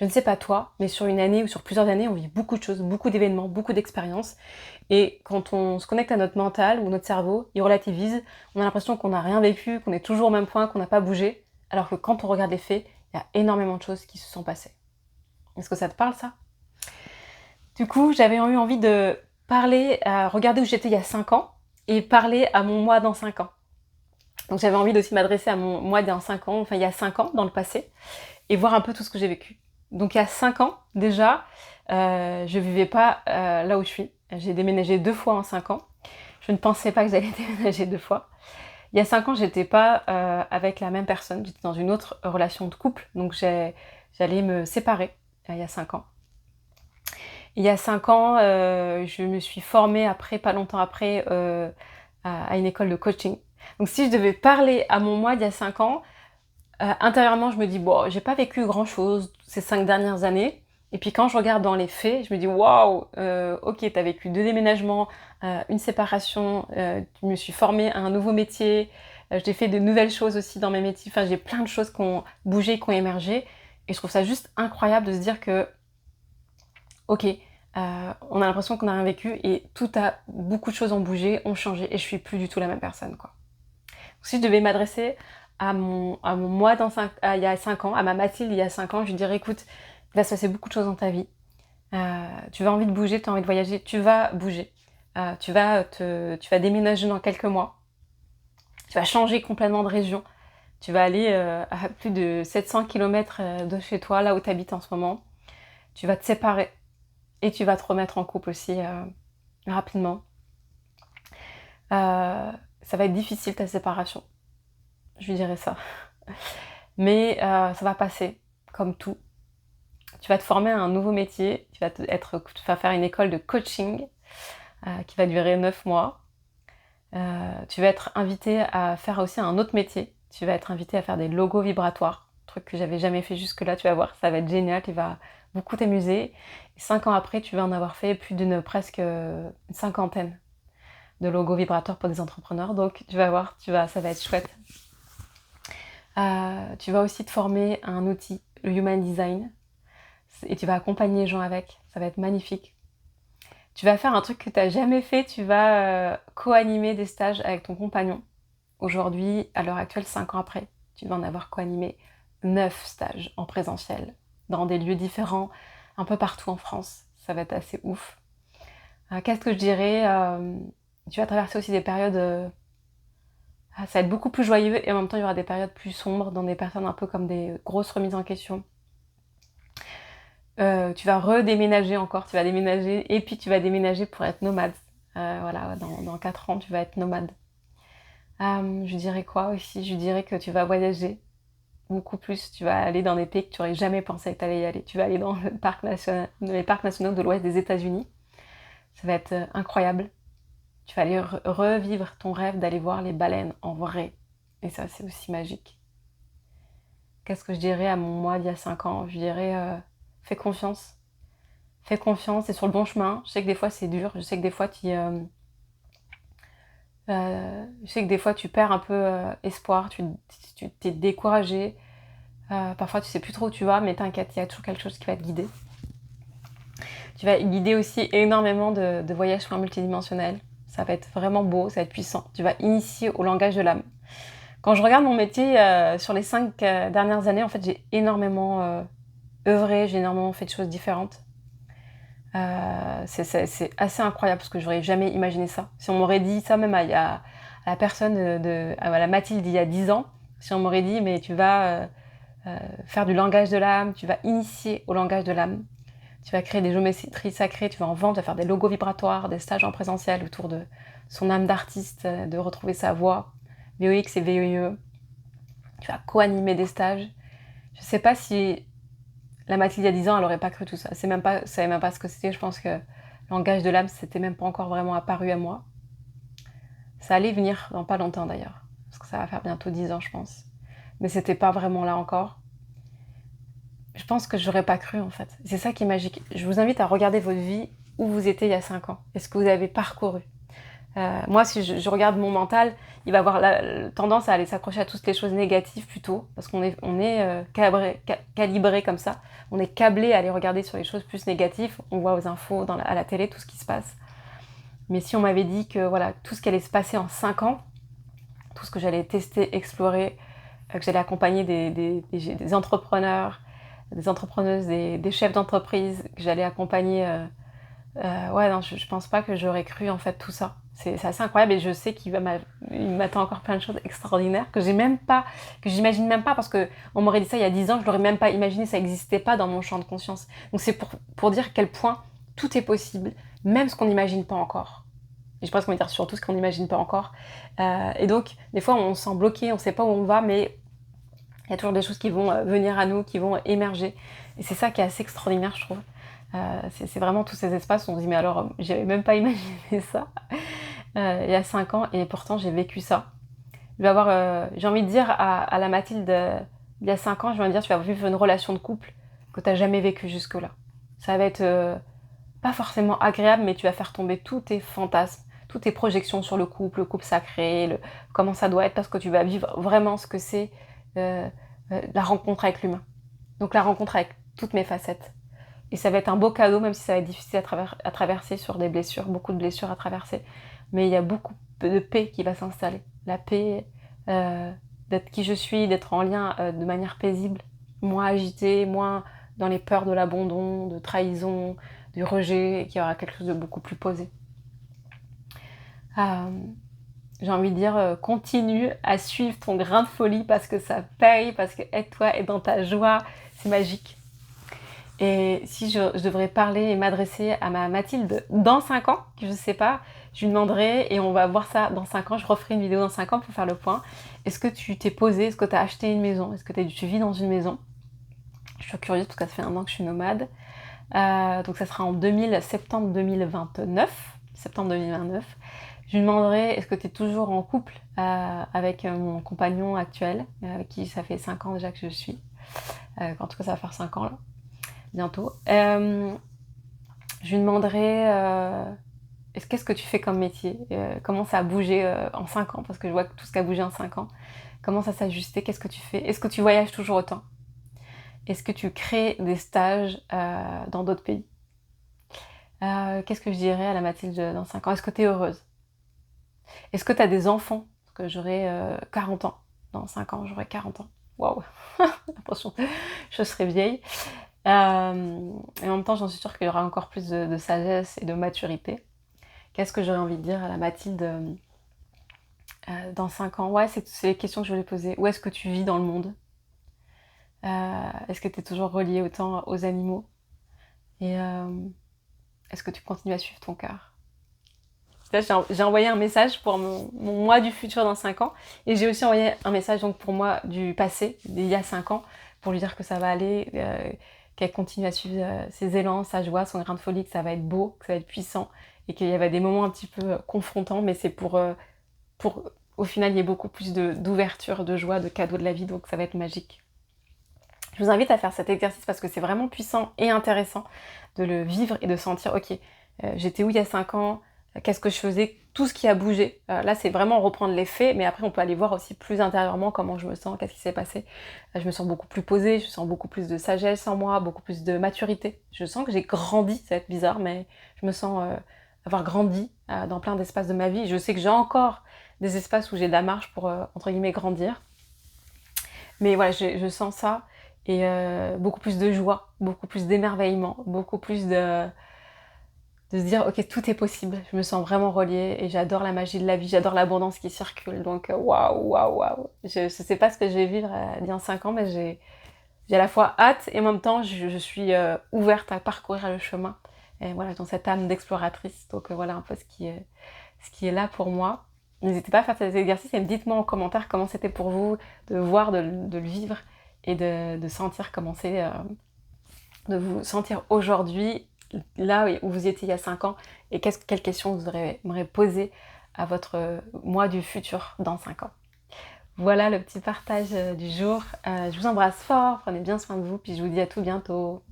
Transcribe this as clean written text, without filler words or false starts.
Je ne sais pas toi, mais sur une année ou sur plusieurs années, on vit beaucoup de choses, beaucoup d'événements, beaucoup d'expériences. Et quand on se connecte à notre mental ou notre cerveau, il relativise, on a l'impression qu'on n'a rien vécu, qu'on est toujours au même point, qu'on n'a pas bougé. Alors que quand on regarde les faits, il y a énormément de choses qui se sont passées. Est-ce que ça te parle ça? Du coup, j'avais eu envie de parler, regarder où j'étais il y a 5 ans et parler à mon moi dans 5 ans. Donc j'avais envie aussi de m'adresser à mon moi dans 5 ans, enfin il y a 5 ans dans le passé, et voir un peu tout ce que j'ai vécu. Donc il y a 5 ans déjà, je vivais pas là où je suis. J'ai déménagé 2 fois en 5 ans. Je ne pensais pas que j'allais déménager 2 fois. Il y a 5 ans, j'étais pas avec la même personne, j'étais dans une autre relation de couple, donc j'allais me séparer il y a 5 ans. Il y a 5 ans, je me suis formée après, pas longtemps après, à une école de coaching. Donc si je devais parler à mon moi d'il y a 5 ans, intérieurement, je me dis, bon, j'ai pas vécu grand-chose ces 5 dernières années. Et puis quand je regarde dans les faits, je me dis, waouh, ok, t'as vécu 2 déménagements, une séparation, je me suis formée à un nouveau métier, j'ai fait de nouvelles choses aussi dans mes métiers. Enfin, j'ai plein de choses qui ont bougé, qui ont émergé. Et je trouve ça juste incroyable de se dire que, ok, on a l'impression qu'on n'a rien vécu et beaucoup de choses ont bougé, ont changé et je suis plus du tout la même personne, quoi. Si je devais m'adresser à mon moi il y a 5 ans, à ma Mathilde il y a 5 ans, je lui dirais écoute, il va se passer beaucoup de choses dans ta vie. Tu as envie de bouger, tu as envie de voyager, tu vas bouger. Tu vas déménager dans quelques mois. Tu vas changer complètement de région. Tu vas aller à plus de 700 km de chez toi, là où tu habites en ce moment. Tu vas te séparer et tu vas te remettre en couple aussi rapidement. Ça va être difficile ta séparation, je lui dirais ça. Mais ça va passer, comme tout. Tu vas te former à un nouveau métier, tu vas faire une école de coaching qui va durer 9 mois. Tu vas être invité à faire aussi un autre métier. Tu vas être invité à faire des logos vibratoires, truc que j'avais jamais fait jusque-là, tu vas voir, ça va être génial, tu vas beaucoup t'amuser. Et 5 ans après, tu vas en avoir fait plus presque une cinquantaine de logos vibratoires pour des entrepreneurs. Donc tu vas voir, ça va être chouette. Tu vas aussi te former à un outil, le Human Design, et tu vas accompagner les gens avec. Ça va être magnifique. Tu vas faire un truc que tu n'as jamais fait, tu vas co-animer des stages avec ton compagnon. Aujourd'hui, à l'heure actuelle, 5 ans après, tu vas en avoir co-animé 9 stages en présentiel, dans des lieux différents, un peu partout en France. Ça va être assez ouf. Qu'est-ce que je dirais Tu vas traverser aussi des périodes... ça va être beaucoup plus joyeux et en même temps, il y aura des périodes plus sombres, dans des périodes un peu comme des grosses remises en question. Tu vas redéménager encore, tu vas déménager et puis tu vas déménager pour être nomade. Voilà, dans 4 ans, tu vas être nomade. Je dirais quoi aussi? Je dirais que tu vas voyager beaucoup plus. Tu vas aller dans des pays que tu n'aurais jamais pensé que tu allais y aller. Tu vas aller dans les parcs nationaux de l'ouest des États-Unis. Ça va être incroyable. Tu vas aller revivre ton rêve d'aller voir les baleines en vrai. Et ça, c'est aussi magique. Qu'est-ce que je dirais à mon moi d'il y a 5 ans? Je dirais fais confiance. Fais confiance, c'est sur le bon chemin. Je sais que des fois c'est dur, je sais que des fois tu perds un peu espoir, tu t'es découragé. Parfois tu sais plus trop où tu vas, mais t'inquiète, il y a toujours quelque chose qui va te guider. Tu vas guider aussi énormément de voyages multidimensionnels. Ça va être vraiment beau, ça va être puissant. Tu vas initier au langage de l'âme. Quand je regarde mon métier sur les 5 dernières années, en fait, j'ai énormément œuvré, j'ai énormément fait de choses différentes. C'est assez incroyable parce que j'aurais jamais imaginé ça. Si on m'aurait dit ça même à la personne, à la Mathilde il y a 10 ans, si on m'aurait dit mais tu vas faire du langage de l'âme, tu vas initier au langage de l'âme, tu vas créer des géométries sacrées, tu vas en vendre, tu vas faire des logos vibratoires, des stages en présentiel autour de son âme d'artiste, de retrouver sa voix, VOX et VOIE. Tu vas co-animer des stages. Je sais pas si la Mathilde il y a 10 ans, elle aurait pas cru tout ça. Elle savait même pas ce que c'était. Je pense que le langage de l'âme, c'était même pas encore vraiment apparu à moi. Ça allait venir dans pas longtemps d'ailleurs. Parce que ça va faire bientôt 10 ans, je pense. Mais c'était pas vraiment là encore. Je pense que j'aurais pas cru en fait. C'est ça qui est magique. Je vous invite à regarder votre vie où vous étiez il y a 5 ans. Est-ce que vous avez parcouru? Moi, si je regarde mon mental, il va avoir tendance à aller s'accrocher à toutes les choses négatives plutôt, parce qu'on est, calibré comme ça. On est câblé à aller regarder sur les choses plus négatives. On voit aux infos, à la télé, tout ce qui se passe. Mais si on m'avait dit que voilà, tout ce qui allait se passer en 5 ans, tout ce que j'allais tester, explorer, que j'allais accompagner des entrepreneurs, des entrepreneuses, des chefs d'entreprise, que j'allais accompagner... ouais, non, je pense pas que j'aurais cru en fait tout ça. C'est assez incroyable et je sais qu'il m'attend encore plein de choses extraordinaires que j'imagine même pas parce que on m'aurait dit ça il y a 10 ans, je l'aurais même pas imaginé, ça n'existait pas dans mon champ de conscience. Donc c'est pour dire à quel point tout est possible, même ce qu'on n'imagine pas encore. Et je pense qu'on va dire surtout ce qu'on n'imagine pas encore. Et donc, des fois, on se sent bloqué, on sait pas où on va, mais il y a toujours des choses qui vont venir à nous, qui vont émerger. Et c'est ça qui est assez extraordinaire, je trouve. C'est vraiment tous ces espaces où on se dit mais alors j'avais même pas imaginé ça il y a 5 ans et pourtant j'ai vécu ça. J'ai envie de dire à la Mathilde il y a 5 ans, je vais dire tu vas vivre une relation de couple que tu n'as jamais vécue jusque-là. Ça va être pas forcément agréable mais tu vas faire tomber tous tes fantasmes, toutes tes projections sur le couple sacré, comment ça doit être parce que tu vas vivre vraiment ce que c'est la rencontre avec l'humain. Donc la rencontre avec toutes mes facettes. Et ça va être un beau cadeau, même si ça va être difficile à traverser sur des blessures, beaucoup de blessures à traverser. Mais il y a beaucoup de paix qui va s'installer. La paix d'être qui je suis, d'être en lien de manière paisible, moins agitée, moins dans les peurs de l'abandon, de trahison, du rejet, et qu'il y aura quelque chose de beaucoup plus posé. J'ai envie de dire, continue à suivre ton grain de folie parce que ça paye, parce que aide-toi, et dans ta joie, c'est magique. Et si je devrais parler et m'adresser à ma Mathilde dans 5 ans, je ne sais pas, je lui demanderai, et on va voir ça dans 5 ans, je referai une vidéo dans 5 ans pour faire le point. Est-ce que tu t'es posé, est-ce que tu as acheté une maison, est-ce que tu vis dans une maison? Je suis curieuse parce que ça fait 1 an que je suis nomade. Donc ça sera en septembre 2029. Je lui demanderai, est-ce que tu es toujours en couple avec mon compagnon actuel, avec qui ça fait 5 ans déjà que je suis. En tout cas, ça va faire 5 ans là. Bientôt. Je lui demanderai qu'est-ce que tu fais comme métier, comment ça a bougé en 5 ans, parce que je vois que tout ce qui a bougé en 5 ans, comment ça s'est ajusté, qu'est-ce que tu fais, est-ce que tu voyages toujours autant, est-ce que tu crées des stages dans d'autres pays, qu'est-ce que je dirais à la Mathilde dans 5 ans, est-ce que tu es heureuse, est-ce que tu as des enfants, parce que j'aurai 40 ans, dans 5 ans j'aurai 40 ans, waouh, attention, je serai vieille. Et en même temps, j'en suis sûre qu'il y aura encore plus de sagesse et de maturité. Qu'est-ce que j'aurais envie de dire à la Mathilde dans 5 ans? Ouais, c'est les questions que je voulais poser. Où est-ce que tu vis dans le monde? Est-ce que tu es toujours relié autant aux animaux? Et est-ce que tu continues à suivre ton cœur? J'ai envoyé un message pour mon moi du futur dans 5 ans. Et j'ai aussi envoyé un message donc, pour moi du passé, d'il y a 5 ans, pour lui dire que ça va aller... qu'elle continue à suivre ses élans, sa joie, son grain de folie, que ça va être beau, que ça va être puissant, et qu'il y avait des moments un petit peu confrontants, mais c'est pour au final, il y ait beaucoup plus d'ouverture, de joie, de cadeaux de la vie, donc ça va être magique. Je vous invite à faire cet exercice parce que c'est vraiment puissant et intéressant de le vivre et de sentir, ok, j'étais où il y a 5 ans, qu'est-ce que je faisais, tout ce qui a bougé. Là, c'est vraiment reprendre les faits, mais après, on peut aller voir aussi plus intérieurement comment je me sens, qu'est-ce qui s'est passé. Je me sens beaucoup plus posée, je sens beaucoup plus de sagesse en moi, beaucoup plus de maturité. Je sens que j'ai grandi, ça va être bizarre, mais je me sens avoir grandi dans plein d'espaces de ma vie. Je sais que j'ai encore des espaces où j'ai de la marge pour, entre guillemets, grandir. Mais voilà, je sens ça, et beaucoup plus de joie, beaucoup plus d'émerveillement, beaucoup plus de se dire ok, tout est possible, je me sens vraiment reliée et j'adore la magie de la vie, j'adore l'abondance qui circule, donc waouh. Je sais pas ce que je vais vivre dans 5 ans, mais j'ai à la fois hâte et en même temps je suis ouverte à parcourir le chemin, et voilà, dans cette âme d'exploratrice, donc voilà un peu ce qui est là pour moi. N'hésitez pas à faire ces exercices et dites-moi en commentaire comment c'était pour vous de voir, de le vivre et de sentir comment c'est, de vous sentir aujourd'hui là où vous étiez il y a 5 ans, et quelles questions vous aimeriez poser à votre moi du futur dans 5 ans. Voilà le petit partage du jour. Je vous embrasse fort, prenez bien soin de vous, puis je vous dis à tout bientôt.